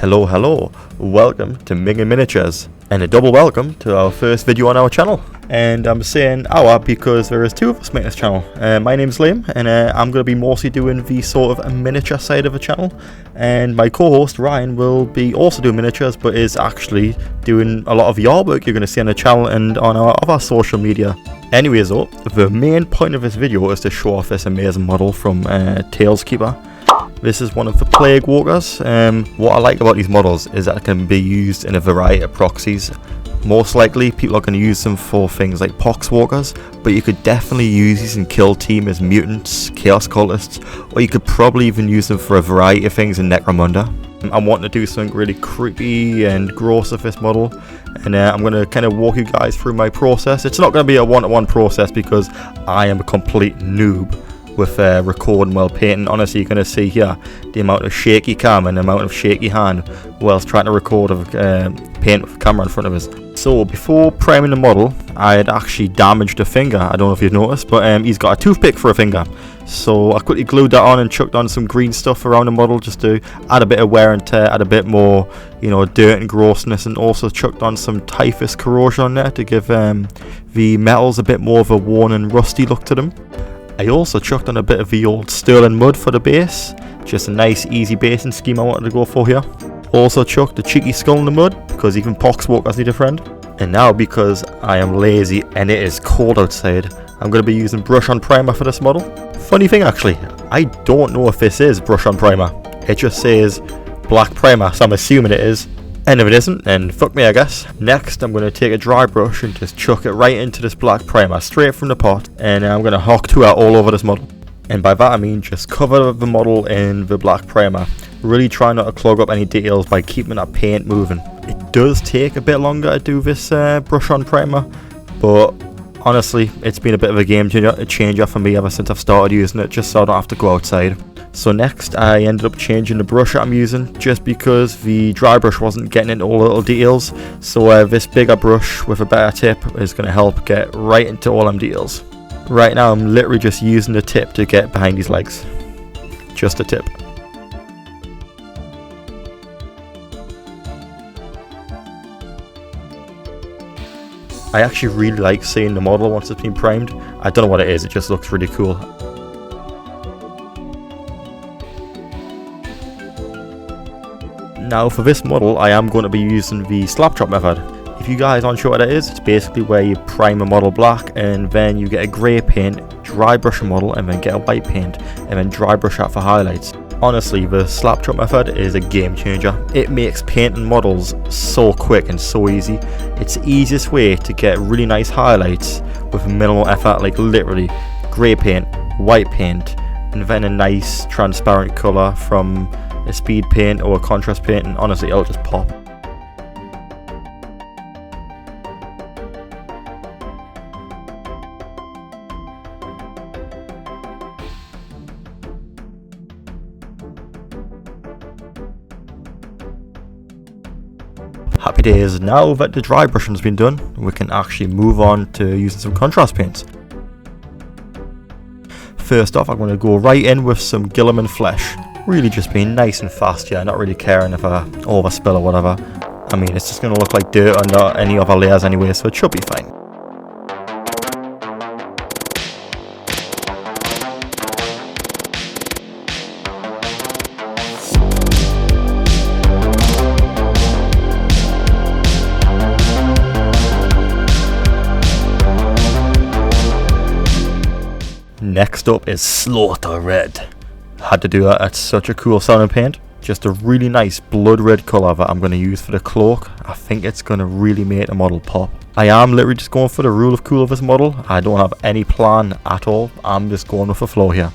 Hello, welcome to Minging Miniatures, and a double welcome to our first video on our channel. And I'm saying our because there is two of us making this channel. My name's Liam, and I'm going to be mostly doing the sort of miniature side of the channel, and my co-host Ryan will be also doing miniatures, but is actually doing a lot of the artwork you're going to see on the channel and on our other social media. Anyways though, the main point of this video is to show off this amazing model from Taleskeeper. This is one of the Plaguewalkers. What I like about these models is that it can be used in a variety of proxies. Most likely people are going to use them for things like Poxwalkers, but you could definitely use these in kill team as mutants, chaos cultists, or you could probably even use them for a variety of things in Necromunda. I'm wanting to do something really creepy and gross with this model, and I'm going to kind of walk you guys through my process. It's not going to be a one-to-one process because I am a complete noob with recording while painting. Honestly, you're going to see here the amount of shaky cam and the amount of shaky hand whilst trying to record paint with a camera in front of us. So before priming the model, I had actually damaged a finger. I don't know if you've noticed, but he's got a toothpick for a finger. So I quickly glued that on and chucked on some green stuff around the model just to add a bit of wear and tear, add a bit more, dirt and grossness, and also chucked on some typhus corrosion on there to give the metals a bit more of a worn and rusty look to them. I also chucked on a bit of the old sterling mud for the base, just a nice easy basing scheme I wanted to go for here. Also chucked a cheeky skull in the mud because even Poxwalkers need a friend. And now, because I am lazy and it is cold outside, I'm going to be using brush on primer for this model. Funny thing actually, I don't know if this is brush on primer. It just says black primer, so I'm assuming it is. And if it isn't, then fuck me I guess. Next I'm going to take a dry brush and just chuck it right into this black primer straight from the pot, and I'm going to hawk to it all over this model. And by that I mean just cover the model in the black primer. Really try not to clog up any details by keeping that paint moving. It does take a bit longer to do this brush on primer, but honestly it's been a bit of a game changer for me ever since I've started using it, just so I don't have to go outside. So next I ended up changing the brush that I'm using just because the dry brush wasn't getting into all the little details. So this bigger brush with a better tip is going to help get right into all them details. Right now I'm literally just using the tip to get behind these legs. Just a tip. I actually really like seeing the model once it's been primed. I don't know what it is, it just looks really cool. Now for this model I am going to be using the slapchop method. If you guys aren't sure what it is, it's basically where you prime a model black and then you get a grey paint, dry brush a model, and then get a white paint and then dry brush out for highlights. Honestly, the slapchop method is a game changer. It makes painting models so quick and so easy. It's the easiest way to get really nice highlights with minimal effort, like literally grey paint, white paint, and then a nice transparent colour from a speed paint or a contrast paint, and honestly it'll just pop. Happy days. Now that the dry brushing's been done, we can actually move on to using some contrast paints. First off I'm going to go right in with some Guilliman Flesh. Really just being nice and fast here, not really caring if I overspill or whatever. I mean, it's just going to look like dirt under any other layers anyway, so it should be fine. Next up is Slaughter Red. Had to do that, it's such a cool sounding paint. Just a really nice blood red colour that I'm going to use for the cloak. I think it's going to really make the model pop. I am literally just going for the rule of cool of this model. I don't have any plan at all, I'm just going with the flow here.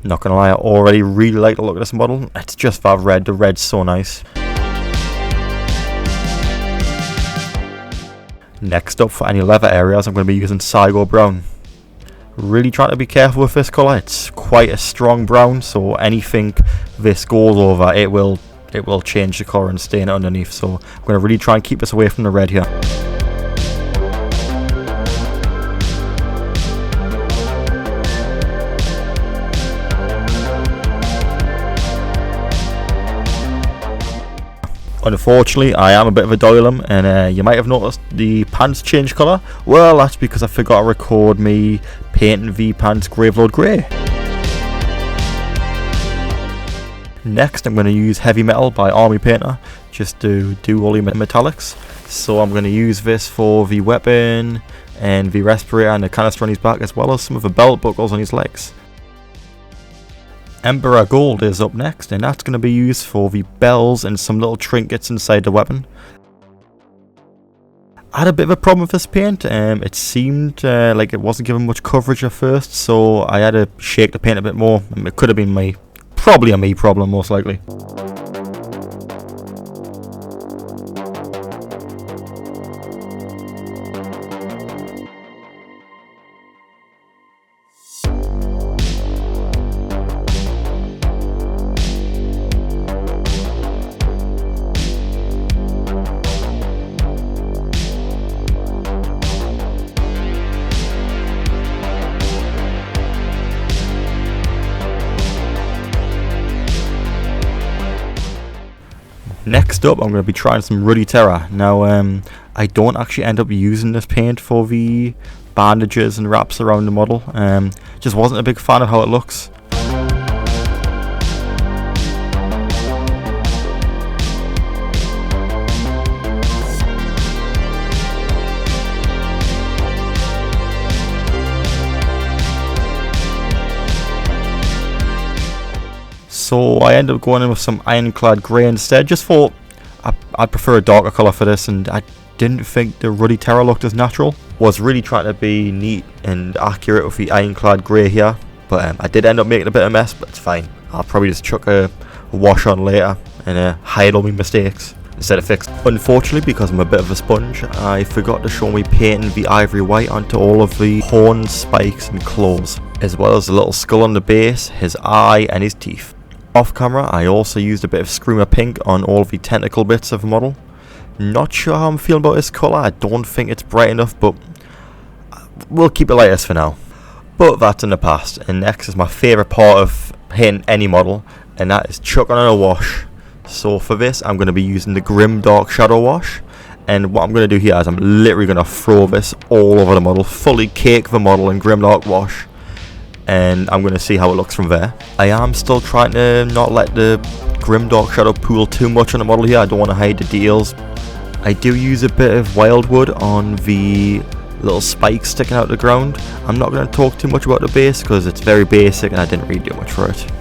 Not gonna lie, I already really like the look of this model. It's just that red, the red's so nice. Next up, for any leather areas, I'm going to be using Cyanide Brown. Really trying to be careful with this colour. It's quite a strong brown, so anything this goes over, it will it will change the colour and stain it underneath. So I'm going to really try and keep this away from the red here. Unfortunately, I am a bit of a doylem, and you might have noticed the pants change colour. Well, that's because I forgot to record me painting the pants Gravelord Grey. Next, I'm going to use Heavy Metal by Army Painter, just to do all the metallics. So I'm going to use this for the weapon, and the respirator and the canister on his back, as well as some of the belt buckles on his legs. Emperor Gold is up next, and that's going to be used for the bells and some little trinkets inside the weapon. I had a bit of a problem with this paint. It seemed like it wasn't giving much coverage at first, so I had to shake the paint a bit more. It could have been probably a me problem, most likely. Next up, I'm going to be trying some Ruddy Terror. Now, I don't actually end up using this paint for the bandages and wraps around the model. Just wasn't a big fan of how it looks. So I ended up going in with some Ironclad Grey instead. Just thought I'd prefer a darker colour for this, and I didn't think the Ruddy Terror looked as natural. Was really trying to be neat and accurate with the Ironclad Grey here, but I did end up making a bit of a mess, but it's fine. I'll probably just chuck a wash on later and hide all my mistakes instead of fix. Unfortunately, because I'm a bit of a sponge, I forgot to show me painting the ivory white onto all of the horns, spikes and claws, as well as the little skull on the base, his eye and his teeth. Off camera, I also used a bit of Screamer Pink on all of the tentacle bits of the model. Not sure how I'm feeling about this colour. I don't think it's bright enough, but we'll keep it like this for now. But that's in the past, and next is my favourite part of painting any model, and that is chucking on a wash. So for this, I'm going to be using the Grimdark Shadow Wash, and what I'm going to do here is I'm literally going to throw this all over the model, fully cake the model in Grimdark Wash. And I'm going to see how it looks from there. I am still trying to not let the Grimdark Shadow pool too much on the model here. I don't want to hide the details. I do use a bit of Wildwood on the little spikes sticking out the ground. I'm not going to talk too much about the base because it's very basic and I didn't really do much for it.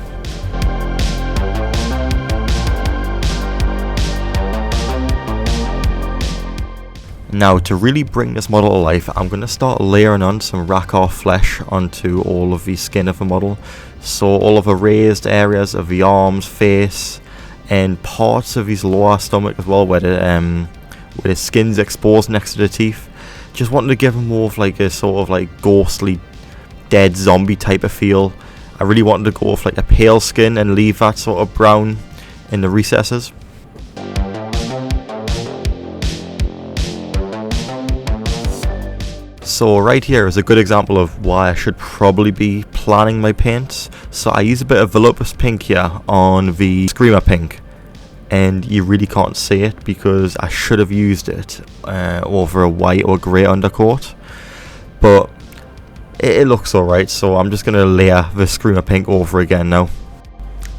Now, to really bring this model to life, I'm going to start layering on some Rakar flesh onto all of the skin of the model. So all of the raised areas of the arms, face, and parts of his lower stomach as well, where the skin's exposed next to the teeth. Just wanted to give him more of like a sort of like ghostly, dead zombie type of feel. I really wanted to go with like a pale skin and leave that sort of brown in the recesses. So right here is a good example of why I should probably be planning my paints. So I use a bit of Volupus Pink here on the Screamer Pink, and you really can't see it because I should have used it over a white or grey undercoat, but it looks alright, so I'm just going to layer the Screamer Pink over again now.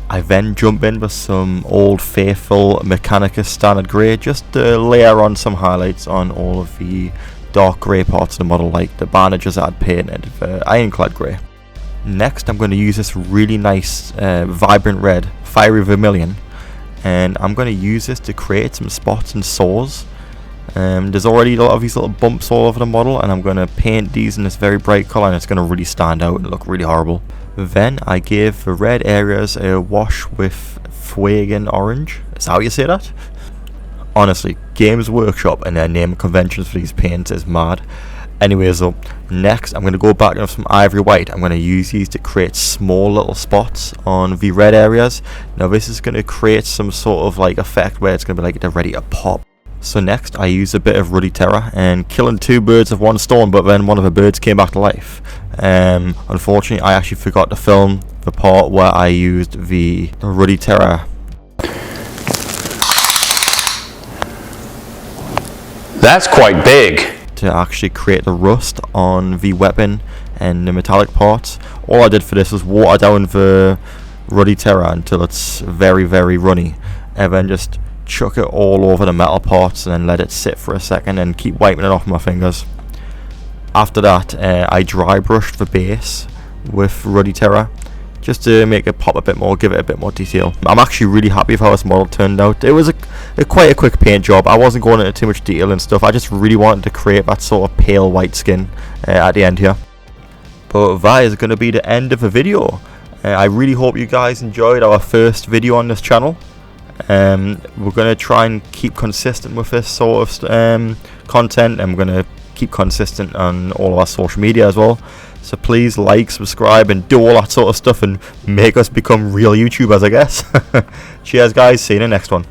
I then jump in with some Old Faithful Mechanicus Standard Grey just to layer on some highlights on all of the dark grey parts of the model, like the bandages that I'd painted, Ironclad Grey. Next, I'm going to use this really nice vibrant red, Fiery Vermilion, and I'm going to use this to create some spots and sores. There's already a lot of these little bumps all over the model, and I'm going to paint these in this very bright colour, and it's going to really stand out and look really horrible. Then I gave the red areas a wash with Fuegan Orange. Is that how you say that? Honestly, Games Workshop and their name conventions for these paints is mad. Anyways though, next I'm going to go back with some ivory white. I'm going to use these to create small little spots on the red areas. Now this is going to create some sort of like effect where it's going to be like they're ready to pop. So next I use a bit of Ruddy Terror and killing two birds with one stone, but then one of the birds came back to life. Unfortunately I actually forgot to film the part where I used the Ruddy Terror. That's quite big. To actually create the rust on the weapon and the metallic parts. All I did for this was water down the Ruddy Terror until it's very runny, and then just chuck it all over the metal parts and then let it sit for a second and keep wiping it off my fingers. After that I dry brushed the base with Ruddy Terror just to make it pop a bit more, give it a bit more detail. I'm actually really happy with how this model turned out. It was quite a quick paint job. I wasn't going into too much detail and stuff. I just really wanted to create that sort of pale white skin at the end here. But that is going to be the end of the video. I really hope you guys enjoyed our first video on this channel. We're going to try and keep consistent with this sort of content, and we're going to keep consistent on all of our social media as well. So please like, subscribe, and do all that sort of stuff and make us become real YouTubers, I guess. Cheers guys, see you in the next one.